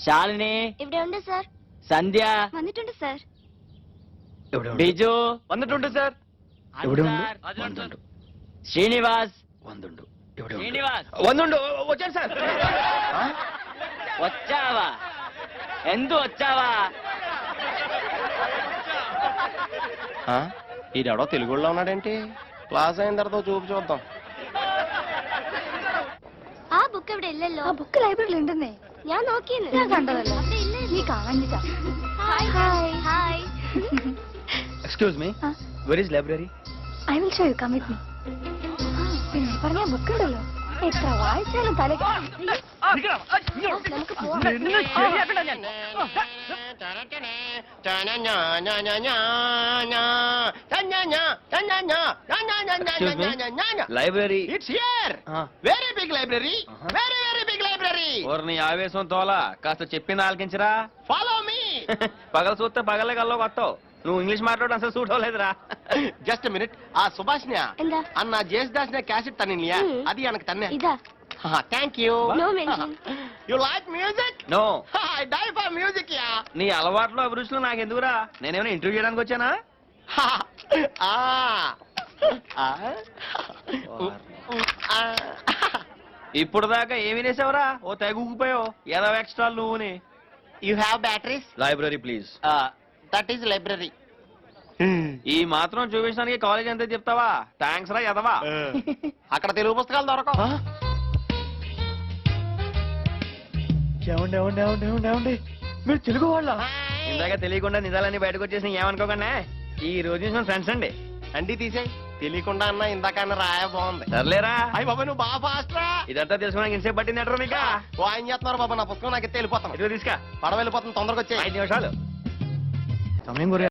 ശാലിനി, ഇവിടെ ഉണ്ട് സാർ. സന്ധ്യ, വന്നിട്ടുണ്ട് സാർ. ബിജു, വന്നിട്ടുണ്ട് സാർ. വന്നിട്ടുണ്ട്. ശ്രീനിവാസ്, ശ്രീനിവാസ് വന്നുണ്ട്, వచ్చాను సార్. వచ్చావా? ఎందు వచ్చావా? ఈడెవడో తెలుగులో ఉన్నాడేంటి? క్లాస్ అయిన తర్వాత చూపు చూద్దాం. ആ ബുക്ക് ഇവിടെ ഇല്ലല്ലോ. ആ ബുക്ക് ലൈബ്രറിയിൽ ഉണ്ടെന്നേ. ഞാൻ നോക്കിയെന്ന്. ഞാൻ കണ്ടതല്ലോ. അവിടെ ഇല്ലേ? നീ കാണിച്ചാ. Hi hi hi. Excuse me, where is library? I will show you, come with me. പിന്നെ പറഞ്ഞ ബുക്ക് ഉണ്ടല്ലോ, എത്ര വായിച്ചാലും തലക്ക്. നമുക്ക് പോവാം. Library It's here. Very big library. Very big library. నీ ఆవేశం తోలా కాస్త చెప్పింది ఆలకించరా. Follow me. పగల చూస్తే పగలే కల్లో కొత్తావు. నువ్వు ఇంగ్లీష్ మాట్లాడడం అసలు సూట్ అవ్వలేదురా. Just a minute. ఆ సుభాష్నియా എന്താ? అన్న జేస్దాస్ నే క్యాసెట్ తన్నిలియా అది எனக்கு తన్నే. ഇതാ. Thank you. No mention. You like music? No, I die for music యా. నీ అలవాట్లు అభిరుచులు నాకెందుకురా? నేనేమైనా ఇంటర్వ్యూ చేయడానికి వచ్చానా? ఇప్పుడు దాకా ఏమి వేసావురా? ఓ తెగ ఊగిపోయావు. ఏదో ఎక్స్ట్రా నువ్వుని. You have batteries? Library please. That is library. ఈ మాత్రం చూపించడానికి కాలేజ్ అంతే చెప్తావా? థ్యాంక్స్ రా ఎదవా. అక్కడ తెలుగు పుస్తకాలు దొరకవు. మీరు తెలుగు వాళ్ళ? ఇందాక తెలియకుండా నిజాలన్నీ బయటకు వచ్చేసి ఏమనుకోకుండా ఈ రోజు నుంచి ఫ్రెండ్స్ అండి. అండి తీసేయ్. తెలియకుండా అన్నా ఇందాక అన్న రాయ బాగుంది. సర్లేరా. అయ్యి బాబా నువ్వు బాగా ఫాస్ట్ రా. ఇదంతా తెలుసుకోవడానికి ఇంతసేపు పట్టింది ఎట్రా నీకా? ఓ ఆయన చేస్తున్నారు బాబా, నా పుస్తకం నాకు ఎత్తే వెళ్ళిపోతాను. ఇదిగో తీసుకా. పడవ వెళ్ళిపోతాను, తొందరగా వచ్చే. 5 నిమిషాలు సమయం